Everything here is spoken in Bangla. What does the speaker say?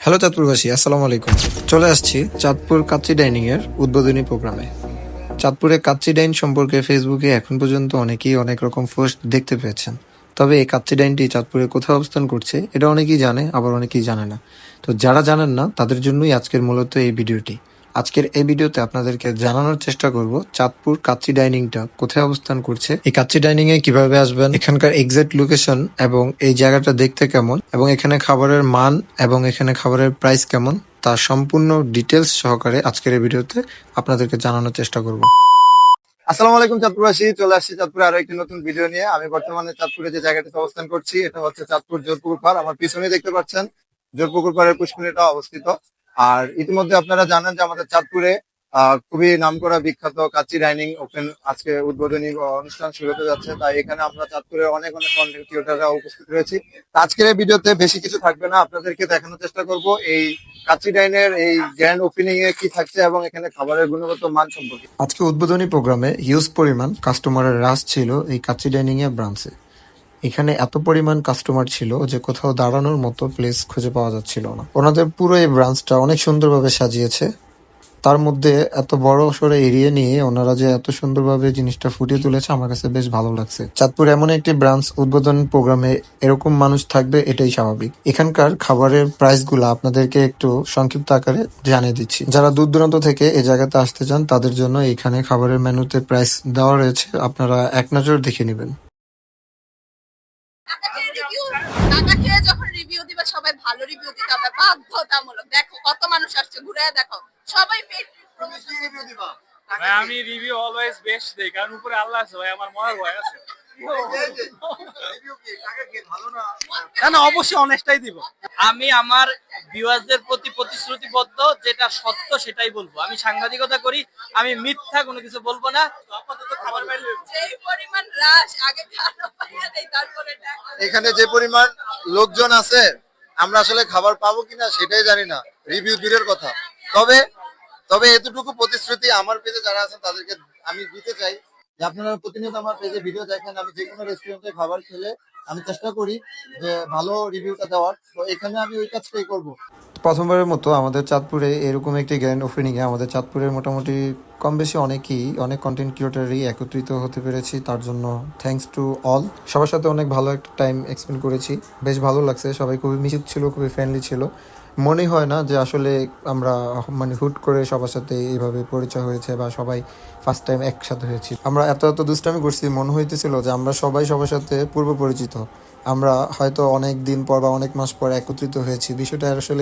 হ্যালো চাঁদপুরবাসী, আসসালামু আলাইকুম। চলে আসছি চাঁদপুর কাচ্চি ডাইনিং এর উদ্বোধনী প্রোগ্রামে। চাঁদপুরে কাচ্চি ডাইন সম্পর্কে ফেসবুকে এখন পর্যন্ত অনেকেই অনেক রকম পোস্ট দেখতে পেয়েছেন। তবে এই কাচ্চি ডাইনটি চাঁদপুরে কোথায় অবস্থান করছে এটা অনেকেই জানে, আবার অনেকেই জানে না। তো যারা জানেন না তাদের জন্যই আজকের মূলত এই ভিডিওটি। আজকের এই ভিডিওতে আপনাদেরকে জানানোর চেষ্টা করব চাঁদপুর কাচ্চি ডাইনিংটা কোথায় অবস্থান করছে, এই কাচ্চি ডাইনিং এ কিভাবে আসবেন, এখানকার এক্সাক্ট লোকেশন এবং এই জায়গাটা দেখতে কেমন, এবং এখানে খাবারের মান এবং এখানে খাবারের প্রাইস কেমন, তার সম্পূর্ণ ডিটেলস সহকারে আজকের এই ভিডিওতে আপনাদেরকে জানানোর চেষ্টা করব। আসসালামু আলাইকুম চাঁদপুরবাসী, চলে আসছি চাঁদপুরে আরো একটি নতুন ভিডিও নিয়ে। আমি বর্তমানে চাঁদপুরে যে জায়গাটিতে অবস্থান করছি এটা হচ্ছে চাঁদপুর জোরপুকুর পাড়। আমার পিছনে দেখতে পাচ্ছেন জোরপুকুর পাড়ের পুষ্করিণীটা অবস্থিত। আর ইতিমধ্যে আপনারা জানেন যে আমাদের চাঁদপুরে খুবই নামকরা বিখ্যাত কাচ্চি ডাইনিং ওপেন আজকে উদ্বোধনী অনুষ্ঠান শুরু হতে যাচ্ছে। তাই এখানে আমরা চাঁদপুরে অনেক অনেক কন্টেন্ট ক্রিয়েটররা উপস্থিত রয়েছি। তো আজকের এই ভিডিওতে বেশি কিছু থাকবে না, আপনাদেরকে দেখানোর চেষ্টা করব এই কাচ্চি ডাইনের এই গ্র্যান্ড ওপেনিং এ কি থাকছে এবং এখানে খাবারের গুণগত মান সম্পর্কে। আজকে উদ্বোধনী প্রোগ্রামে হিউজ পরিমাণ কাস্টমারের রাশ ছিল এই কাচ্চি ডাইনিং এর ব্রাঞ্চে। এখানে এত পরিমাণ কাস্টমার ছিল যে কোথাও দাঁড়ানোর মতো প্লেস খুঁজে পাওয়া যাচ্ছিল না। ওনাদের পুরো এই ব্রাঞ্চটা অনেক সুন্দরভাবে সাজিয়েছে। তার মধ্যে এত বড় সড়ো এরিয়া নিয়ে ওনারা যে এত সুন্দরভাবে জিনিসটা ফুটিয়ে তুলেছে আমার কাছে বেশ ভালো লাগছে। চাঁদপুর এমন একটি ব্রাঞ্চ উদ্বোধন প্রোগ্রামে এরকম মানুষ থাকবে এটাই স্বাভাবিক। এখানকার খাবারের প্রাইস গুলা আপনাদেরকে একটু সংক্ষিপ্ত আকারে জানিয়ে দিচ্ছি। যারা দূর দূরান্ত থেকে এই জায়গাতে আসতে চান তাদের জন্য এখানে খাবারের মেনুতে প্রাইস দেওয়া রয়েছে, আপনারা এক নজর দেখে নেবেন। টাকা খেয়ে যখন রিভিউ দিবে সবাই ভালো রিভিউ দিতে হবে বাধ্যতামূলক। দেখো কত মানুষ আসছে, ঘুরে দেখো সবাই পেট ভাই আমি রিভিউ অলওয়েজ বেস্ট দেই, কারণ উপরে আল্লাহ আছে ভাই, আমার মরার ভয় আছে। না না, অবশ্যই অনেস্টাই দিব। আমি আমার ভিউয়ারদের প্রতি প্রতিশ্রুতিবদ্ধ, যেটা সত্য সেটাই বলবো। আমি সাংবাদিকতা করি, আমি মিথ্যা কোনো কিছু বলবো না। আপাতত খাবার পাইলে যেই পরিমাণ রাশ আগে খানা পাইয়া দেই তারপরে টাকা। এখানে যে পরিমাণ লোকজন আছে আমরা আসলে খাবার পাবো কিনা সেটাই জানি না, রিভিউ দূরের কথা। তবে তবে এতটুকু প্রতিশ্রুতি আমার পেজে যারা আছেন তাদেরকে আমি দিতে চাই যে আপনারা প্রতিনিয়ত আমার পেজে ভিডিও দেখেন। আমি যে কোনো রেস্টুরেন্টে খাবার খেলে আমি চেষ্টা করি যে ভালো রিভিউটা দেওয়ার। তো এখানে আমি ওই কাজটাই করবো। প্রথমবারের মতো আমাদের চাঁদপুরে এরকম একটি গ্র্যান্ড ওপেনিংয়ে আমাদের চাঁদপুরের মোটামুটি কম বেশি অনেক কন্টেন্ট ক্রিয়েটারই একত্রিত হতে পেরেছি। তার জন্য থ্যাঙ্কস টু অল। সবার সাথে অনেক ভালো একটা টাইম এক্সপেন্ড করেছি, বেশ ভালো লাগছে। সবাই খুবই মিশুক ছিল, খুবই ফ্রেন্ডলি ছিল। মনে হয় না যে আসলে আমরা হুট করে সবার সাথে এইভাবে পরিচয় হয়েছে বা সবাই ফার্স্ট টাইম একসাথে হয়েছি। আমরা এত দুষ্টামি করছি, মনে হইতেছিল যে আমরা সবাই সবার সাথে পূর্ব পরিচিত। আমরা হয়তো অনেক দিন পর বা অনেক মাস পর একত্রিত হয়েছি। বিষয়টা আসলে